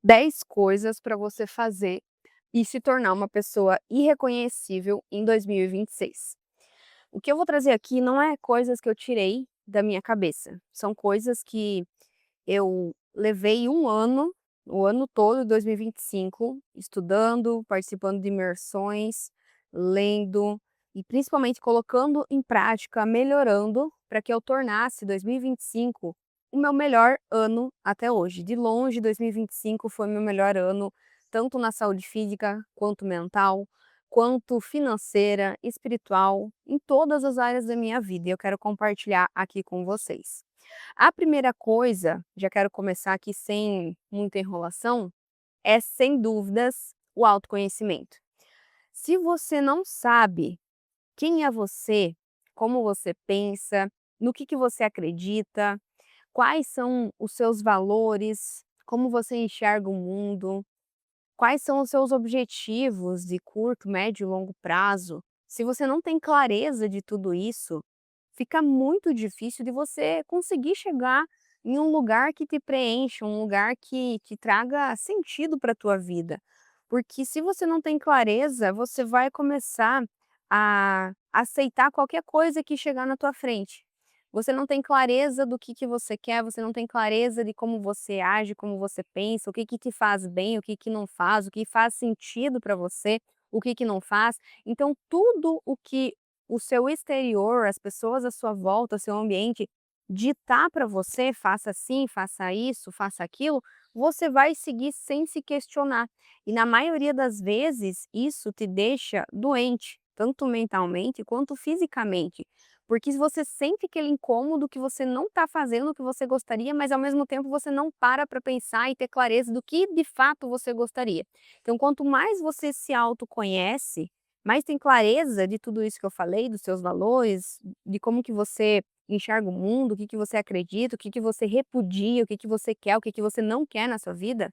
10 coisas para você fazer e se tornar uma pessoa irreconhecível em 2026. O que eu vou trazer aqui não é coisas que eu tirei da minha cabeça, são coisas que eu levei um ano, o ano todo de 2025, estudando, participando de imersões, lendo e principalmente colocando em prática, melhorando, para que eu tornasse 2025 o meu melhor ano até hoje. De longe, 2025 foi meu melhor ano, tanto na saúde física, quanto mental, quanto financeira, espiritual, em todas as áreas da minha vida. E eu quero compartilhar aqui com vocês. A primeira coisa, já quero começar aqui sem muita enrolação, é sem dúvidas o autoconhecimento. Se você não sabe quem é você, como você pensa, no que você acredita, quais são os seus valores, como você enxerga o mundo, quais são os seus objetivos de curto, médio e longo prazo, se você não tem clareza de tudo isso, fica muito difícil de você conseguir chegar em um lugar que te preencha, um lugar que te traga sentido para a tua vida. Porque se você não tem clareza, você vai começar a aceitar qualquer coisa que chegar na tua frente. Você não tem clareza do que você quer, você não tem clareza de como você age, como você pensa, o que te faz bem, o que não faz, o que faz sentido para você, o que não faz. Então, tudo o que o seu exterior, as pessoas à sua volta, seu ambiente, ditar para você, faça assim, faça isso, faça aquilo, você vai seguir sem se questionar. E na maioria das vezes, isso te deixa doente, tanto mentalmente quanto fisicamente. Porque você sente aquele incômodo que você não está fazendo o que você gostaria, mas ao mesmo tempo você não para pensar e ter clareza do que de fato você gostaria. Então, quanto mais você se autoconhece, mais tem clareza de tudo isso que eu falei, dos seus valores, de como que você enxerga o mundo, o que você acredita, o que você repudia, o que você quer, o que você não quer na sua vida,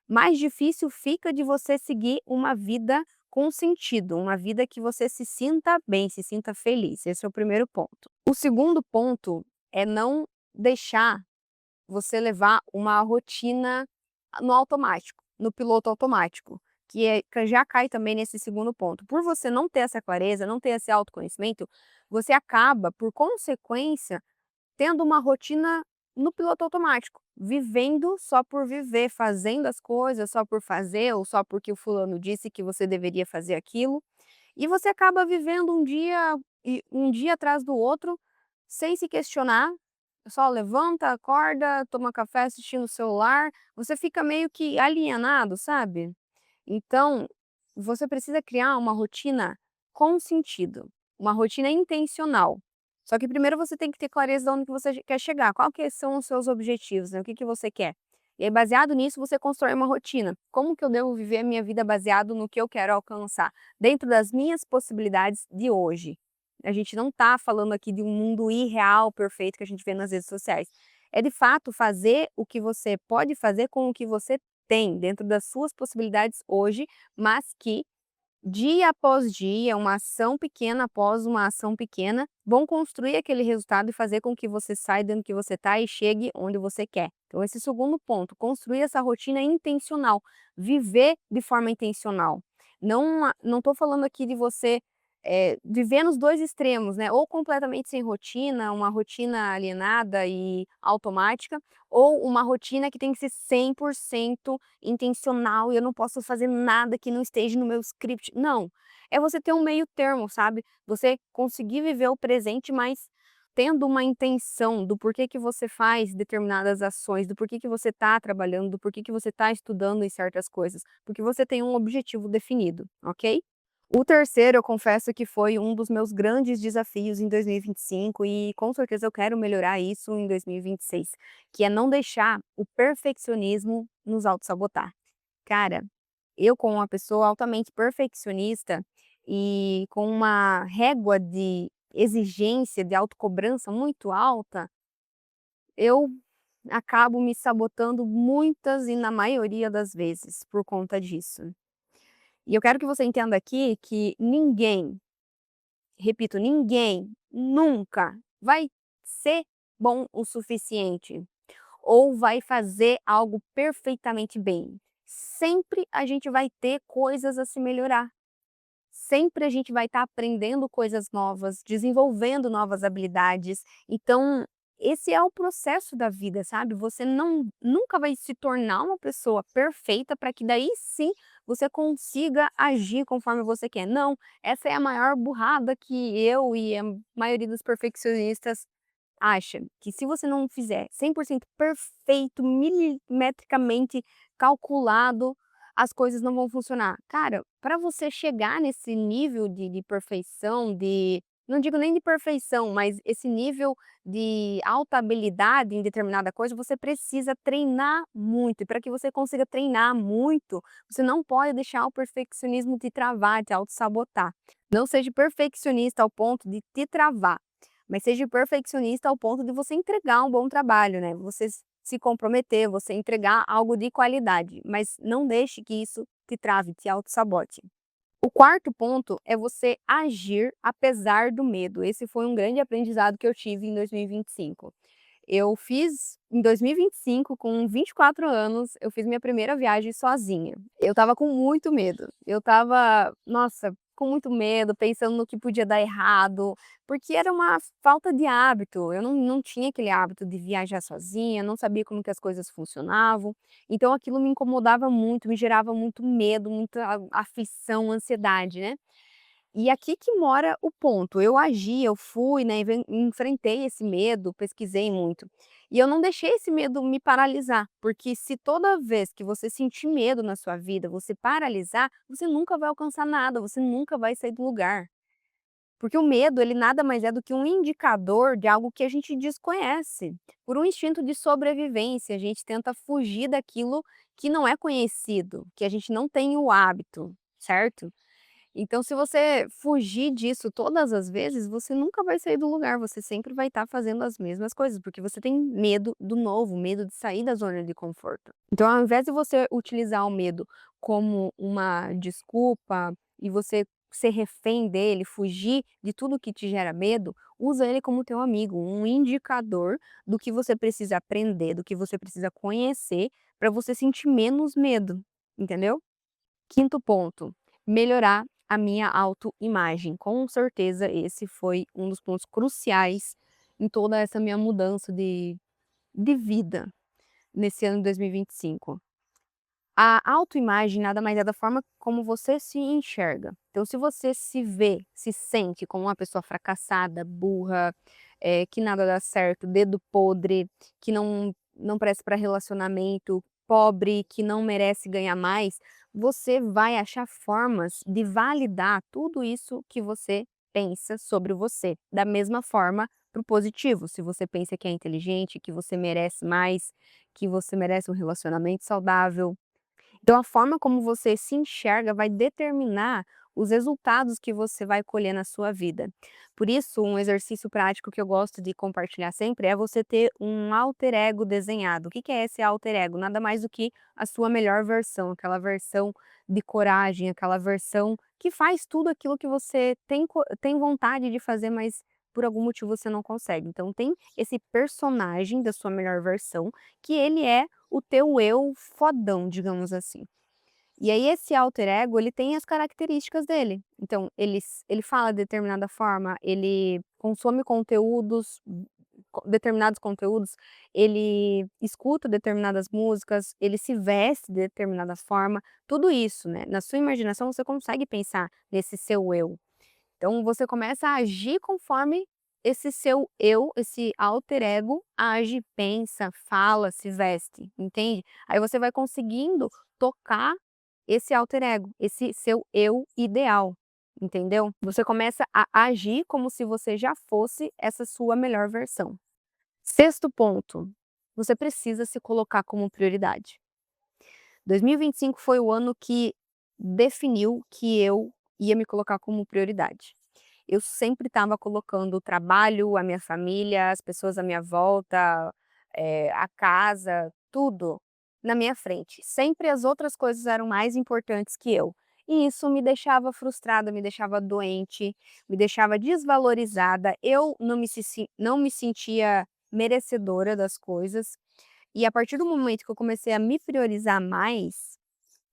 mais difícil fica de você seguir uma vida com sentido, uma vida que você se sinta bem, se sinta feliz. Esse é o primeiro ponto. O segundo ponto é não deixar você levar uma rotina no automático, no piloto automático, que já cai também nesse segundo ponto. Por você não ter essa clareza, não ter esse autoconhecimento, você acaba, por consequência, tendo uma rotina no piloto automático, vivendo só por viver, fazendo as coisas só por fazer ou só porque o fulano disse que você deveria fazer aquilo, e você acaba vivendo um dia atrás do outro, sem se questionar, só levanta, acorda, toma café assistindo o celular, você fica meio que alienado, sabe? Então, você precisa criar uma rotina com sentido, uma rotina intencional. Só que primeiro você tem que ter clareza de onde que você quer chegar, qual que são os seus objetivos, né? O que você quer. E aí, baseado nisso, você constrói uma rotina. Como que eu devo viver a minha vida baseado no que eu quero alcançar? Dentro das minhas possibilidades de hoje. A gente não está falando aqui de um mundo irreal, perfeito, que a gente vê nas redes sociais. É de fato fazer o que você pode fazer com o que você tem dentro das suas possibilidades hoje, mas que dia após dia, uma ação pequena após uma ação pequena, vão construir aquele resultado e fazer com que você saia dentro do que você está e chegue onde você quer. Então, esse segundo ponto, construir essa rotina intencional, viver de forma intencional. Não estou falando aqui de você viver nos dois extremos, né? Ou completamente sem rotina, uma rotina alienada e automática, ou uma rotina que tem que ser 100% intencional e eu não posso fazer nada que não esteja no meu script. Não, é você ter um meio termo, sabe? Você conseguir viver o presente, mas tendo uma intenção do porquê que você faz determinadas ações, do porquê que você está trabalhando, do porquê que você está estudando em certas coisas, porque você tem um objetivo definido, ok? O terceiro, eu confesso que foi um dos meus grandes desafios em 2025 e com certeza eu quero melhorar isso em 2026, que é não deixar o perfeccionismo nos autossabotar. Cara, eu como uma pessoa altamente perfeccionista e com uma régua de exigência, de autocobrança muito alta, eu acabo me sabotando muitas e na maioria das vezes por conta disso. E eu quero que você entenda aqui que ninguém, repito, ninguém nunca vai ser bom o suficiente. ou vai fazer algo perfeitamente bem. Sempre a gente vai ter coisas a se melhorar. Sempre a gente vai estar aprendendo coisas novas, desenvolvendo novas habilidades. Então, esse é o processo da vida, sabe? Você nunca vai se tornar uma pessoa perfeita para que daí sim você consiga agir conforme você quer. Não, essa é a maior burrada que eu e a maioria dos perfeccionistas acha, que se você não fizer 100% perfeito, milimetricamente calculado, as coisas não vão funcionar. Cara, para você chegar nesse nível de perfeição, de não digo nem de perfeição, mas esse nível de alta habilidade em determinada coisa, você precisa treinar muito. E para que você consiga treinar muito, você não pode deixar o perfeccionismo te travar, te autossabotar. Não seja perfeccionista ao ponto de te travar, mas seja perfeccionista ao ponto de você entregar um bom trabalho, né, você se comprometer, você entregar algo de qualidade, mas não deixe que isso te trave, te autossabote. O quarto ponto é você agir apesar do medo. Esse foi um grande aprendizado que eu tive em 2025. Eu fiz em 2025, com 24 anos, eu fiz minha primeira viagem sozinha. Eu estava com muito medo. Eu estava, nossa, com muito medo, pensando no que podia dar errado, porque era uma falta de hábito. Eu não tinha aquele hábito de viajar sozinha, não sabia como que as coisas funcionavam. Então aquilo me incomodava muito, me gerava muito medo, muita aflição, ansiedade, né? E aqui que mora o ponto, eu agi, eu fui, né, enfrentei esse medo, pesquisei muito. E eu não deixei esse medo me paralisar, porque se toda vez que você sentir medo na sua vida, você paralisar, você nunca vai alcançar nada, você nunca vai sair do lugar. Porque o medo, ele nada mais é do que um indicador de algo que a gente desconhece. Por um instinto de sobrevivência, a gente tenta fugir daquilo que não é conhecido, que a gente não tem o hábito, certo? Então, se você fugir disso todas as vezes, você nunca vai sair do lugar, você sempre vai estar fazendo as mesmas coisas, porque você tem medo do novo, medo de sair da zona de conforto. Então, ao invés de você utilizar o medo como uma desculpa e você ser refém dele, fugir de tudo que te gera medo, usa ele como teu amigo, um indicador do que você precisa aprender, do que você precisa conhecer para você sentir menos medo, entendeu? Quinto ponto, melhorar a minha autoimagem. Com certeza esse foi um dos pontos cruciais em toda essa minha mudança de vida nesse ano de 2025. A autoimagem nada mais é da forma como você se enxerga. Então, se você se vê, se sente como uma pessoa fracassada, burra, que nada dá certo, dedo podre, que não presta para relacionamento, pobre, que não merece ganhar mais, você vai achar formas de validar tudo isso que você pensa sobre você. Da mesma forma, para o positivo. Se você pensa que é inteligente, que você merece mais, que você merece um relacionamento saudável, então a forma como você se enxerga vai determinar os resultados que você vai colher na sua vida. Por isso, um exercício prático que eu gosto de compartilhar sempre é você ter um alter ego desenhado. O que que é esse alter ego? Nada mais do que a sua melhor versão, aquela versão de coragem, aquela versão que faz tudo aquilo que você tem vontade de fazer, mas por algum motivo você não consegue. Então tem esse personagem da sua melhor versão, que ele é o teu eu fodão, digamos assim. E aí esse alter ego, ele tem as características dele. Então ele fala de determinada forma, ele consome conteúdos, determinados conteúdos, ele escuta determinadas músicas, ele se veste de determinada forma, tudo isso, né, na sua imaginação você consegue pensar nesse seu eu. Então você começa a agir conforme esse seu eu, esse alter ego age, pensa, fala, se veste, entende? Aí você vai conseguindo tocar esse alter ego, esse seu eu ideal, entendeu? Você começa a agir como se você já fosse essa sua melhor versão. Sexto ponto, você precisa se colocar como prioridade. 2025 foi o ano que definiu que eu ia me colocar como prioridade. Eu sempre estava colocando o trabalho, a minha família, as pessoas à minha volta, a casa, tudo na minha frente. Sempre as outras coisas eram mais importantes que eu. E isso me deixava frustrada, me deixava doente, me deixava desvalorizada. Eu não me sentia merecedora das coisas. E a partir do momento que eu comecei a me priorizar mais,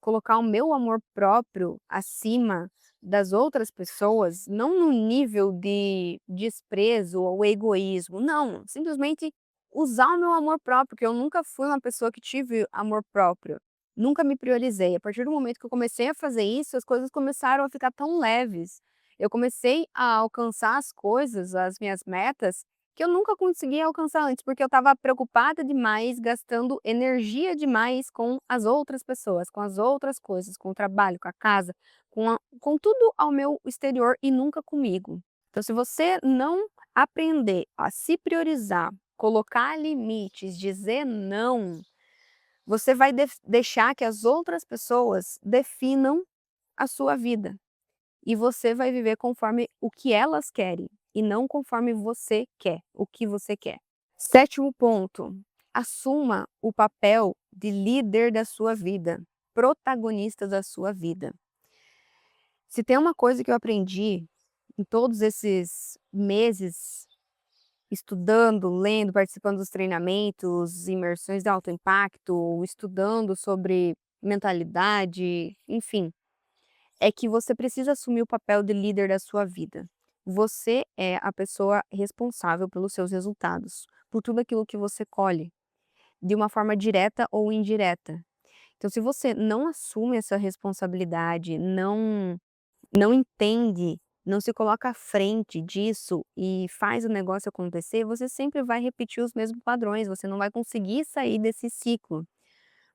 colocar o meu amor próprio acima das outras pessoas, não no nível de desprezo ou egoísmo, não, simplesmente usar o meu amor próprio, porque eu nunca fui uma pessoa que tive amor próprio, nunca me priorizei. A partir do momento que eu comecei a fazer isso, as coisas começaram a ficar tão leves. Eu comecei a alcançar as coisas, as minhas metas, que eu nunca conseguia alcançar antes, porque eu estava preocupada demais, gastando energia demais com as outras pessoas, com as outras coisas, com o trabalho, com a casa, com tudo ao meu exterior e nunca comigo. Então, se você não aprender a se priorizar, colocar limites, dizer não, você vai deixar que as outras pessoas definam a sua vida. E você vai viver conforme o que elas querem, e não conforme você quer, o que você quer. Sétimo ponto, assuma o papel de líder da sua vida, protagonista da sua vida. Se tem uma coisa que eu aprendi em todos esses meses estudando, lendo, participando dos treinamentos, imersões de alto impacto, estudando sobre mentalidade, enfim, é que você precisa assumir o papel de líder da sua vida. Você é a pessoa responsável pelos seus resultados, por tudo aquilo que você colhe, de uma forma direta ou indireta. Então, se você não assume essa responsabilidade, não entende, não se coloca à frente disso e faz o negócio acontecer, você sempre vai repetir os mesmos padrões, você não vai conseguir sair desse ciclo.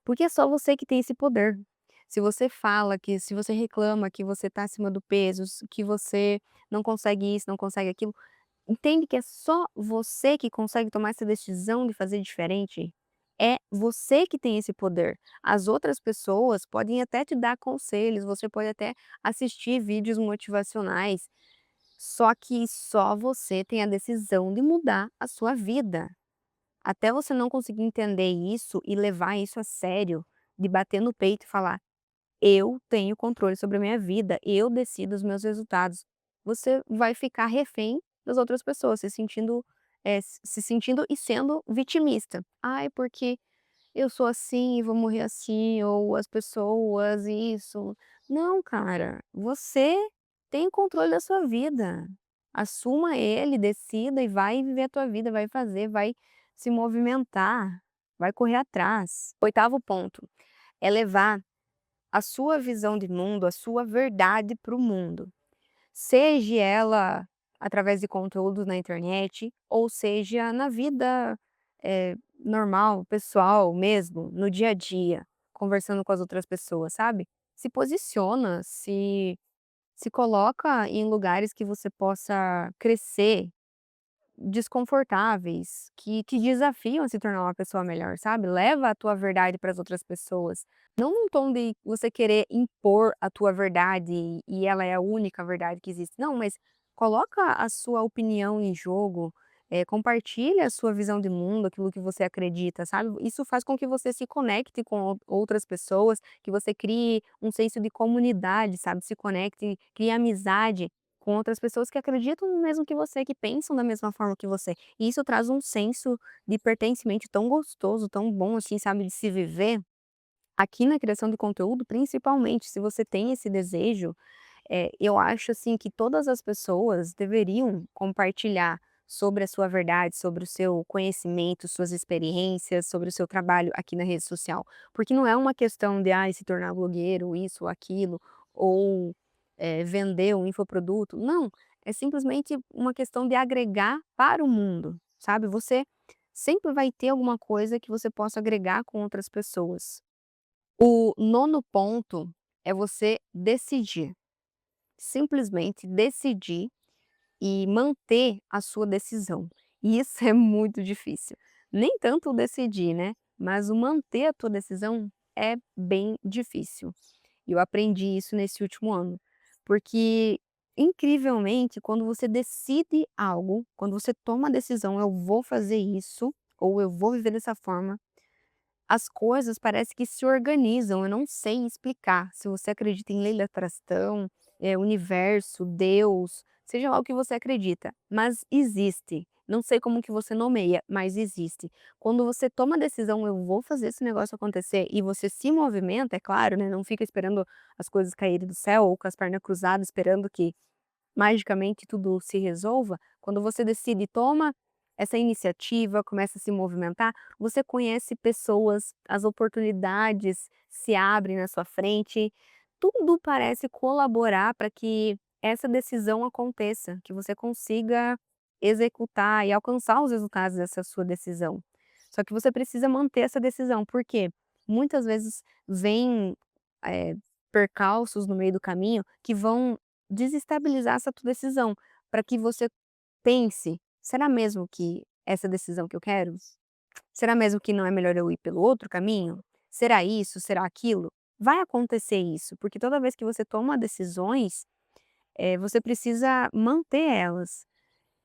Porque é só você que tem esse poder. Se você fala que se você reclama que você está acima do peso, que você não consegue isso, não consegue aquilo, entende que é só você que consegue tomar essa decisão de fazer diferente? É você que tem esse poder. As outras pessoas podem até te dar conselhos, você pode até assistir vídeos motivacionais, só que só você tem a decisão de mudar a sua vida. Até você não conseguir entender isso e levar isso a sério, de bater no peito e falar: "Eu tenho controle sobre a minha vida, eu decido os meus resultados", você vai ficar refém das outras pessoas, se sentindo e sendo vitimista. "Ai, porque eu sou assim e vou morrer assim", ou "as pessoas isso". Não, cara, você tem o controle da sua vida. Assuma ele, decida e vai viver a tua vida, vai fazer, vai se movimentar, vai correr atrás. Oitavo ponto, é levar a sua visão de mundo, a sua verdade para o mundo. Seja ela através de conteúdos na internet ou seja na vida, normal, pessoal mesmo, no dia a dia, conversando com as outras pessoas, sabe. Se posiciona, se coloca em lugares que você possa crescer, desconfortáveis, que te desafiam a se tornar uma pessoa melhor, sabe. Leva a tua verdade para as outras pessoas, não num tom de você querer impor a tua verdade e ela é a única verdade que existe, não, mas coloca a sua opinião em jogo, compartilha a sua visão de mundo, aquilo que você acredita, sabe. Isso faz com que você se conecte com outras pessoas, que você crie um senso de comunidade, sabe, se conecte, crie amizade com outras pessoas que acreditam no mesmo que você, que pensam da mesma forma que você. E isso traz um senso de pertencimento tão gostoso, tão bom, assim, sabe, de se viver. Aqui na criação de conteúdo, principalmente, se você tem esse desejo, eu acho, assim, que todas as pessoas deveriam compartilhar sobre a sua verdade, sobre o seu conhecimento, suas experiências, sobre o seu trabalho aqui na rede social. Porque não é uma questão de, ai, se tornar blogueiro, isso ou aquilo, ou, vender um infoproduto. Não, é simplesmente uma questão de agregar para o mundo, sabe. Você sempre vai ter alguma coisa que você possa agregar com outras pessoas. O nono ponto é você decidir. Simplesmente decidir e manter a sua decisão. E isso é muito difícil. Nem tanto o decidir, né, mas o manter a tua decisão é bem difícil. E eu aprendi isso nesse último ano, porque incrivelmente quando você decide algo, quando você toma a decisão: "Eu vou fazer isso", ou "Eu vou viver dessa forma", as coisas parece que se organizam, eu não sei explicar. Se você acredita em lei da atração, universo, Deus, seja lá o que você acredita, mas existe. Não sei como que você nomeia, mas existe. Quando você toma a decisão: "Eu vou fazer esse negócio acontecer", e você se movimenta, é claro, né, não fica esperando as coisas caírem do céu ou com as pernas cruzadas esperando que magicamente tudo se resolva. Quando você decide, toma essa iniciativa, começa a se movimentar, você conhece pessoas, as oportunidades se abrem na sua frente, tudo parece colaborar para que essa decisão aconteça, que você consiga executar e alcançar os resultados dessa sua decisão. Só que você precisa manter essa decisão, porque muitas vezes vem, eh, percalços no meio do caminho que vão desestabilizar essa tua decisão, para que você pense: "Será mesmo que essa decisão que eu quero? Será mesmo que não é melhor eu ir pelo outro caminho? Será isso? Será aquilo?". Vai acontecer isso, porque toda vez que você toma decisões, você precisa manter elas.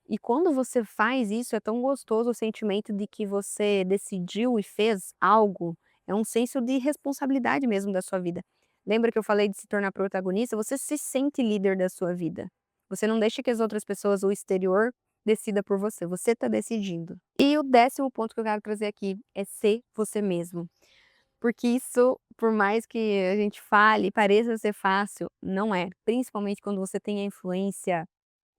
E quando você faz isso, é tão gostoso o sentimento de que você decidiu e fez algo, é um senso de responsabilidade mesmo da sua vida. Lembra que eu falei de se tornar protagonista? Você se sente líder da sua vida. Você não deixa que as outras pessoas, o exterior, decida por você está decidindo. E o 10º ponto que eu quero trazer aqui é ser você mesmo, porque isso, por mais que a gente fale, pareça ser fácil, não é, principalmente quando você tem a influência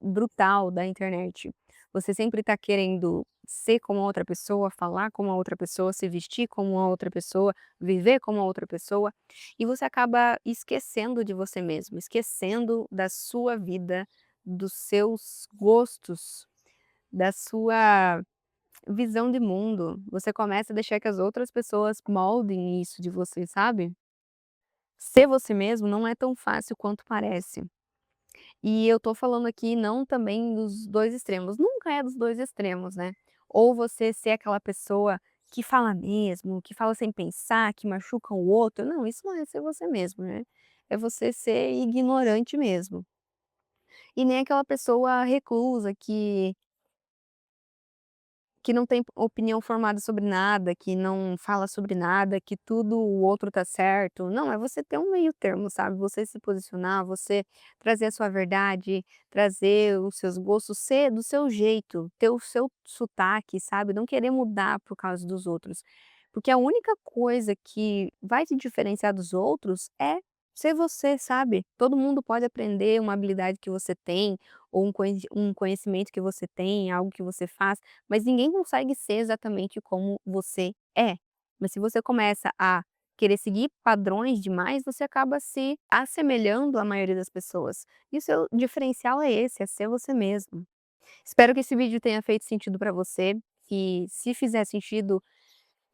brutal da internet. Você sempre está querendo ser como a outra pessoa, falar como a outra pessoa, se vestir como a outra pessoa, viver como a outra pessoa, e você acaba esquecendo de você mesmo, esquecendo da sua vida, dos seus gostos, da sua visão de mundo. Você começa a deixar que as outras pessoas moldem isso de você, sabe? Ser você mesmo não é tão fácil quanto parece. E eu tô falando aqui não também dos 2 extremos, nunca é dos 2 extremos, né. Ou você ser aquela pessoa que fala mesmo, que fala sem pensar, que machuca o outro, não, isso não é ser você mesmo, né. É você ser ignorante mesmo. E nem aquela pessoa reclusa que não tem opinião formada sobre nada, que não fala sobre nada, que tudo o outro tá certo. Não, é você ter um meio termo, sabe, você se posicionar, você trazer a sua verdade, trazer os seus gostos, ser do seu jeito, ter o seu sotaque, sabe, não querer mudar por causa dos outros. Porque a única coisa que vai te diferenciar dos outros é ser você, sabe. Todo mundo pode aprender uma habilidade que você tem, ou um conhecimento que você tem, algo que você faz, mas ninguém consegue ser exatamente como você é. Mas se você começa a querer seguir padrões demais, você acaba se assemelhando à maioria das pessoas. E o seu diferencial é esse, é ser você mesmo. Espero que esse vídeo tenha feito sentido para você, e se fizer sentido,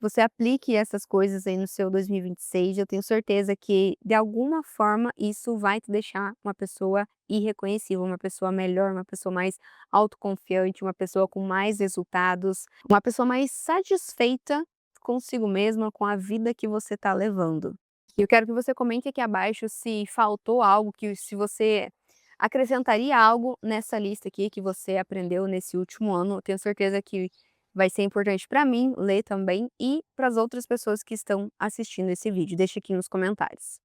você aplique essas coisas aí no seu 2026, eu tenho certeza que, de alguma forma, isso vai te deixar uma pessoa irreconhecível, uma pessoa melhor, uma pessoa mais autoconfiante, uma pessoa com mais resultados, uma pessoa mais satisfeita consigo mesma, com a vida que você está levando. E eu quero que você comente aqui abaixo se faltou algo, que se você acrescentaria algo nessa lista aqui que você aprendeu nesse último ano. Eu tenho certeza que vai ser importante para mim ler também e para as outras pessoas que estão assistindo esse vídeo. Deixa aqui nos comentários.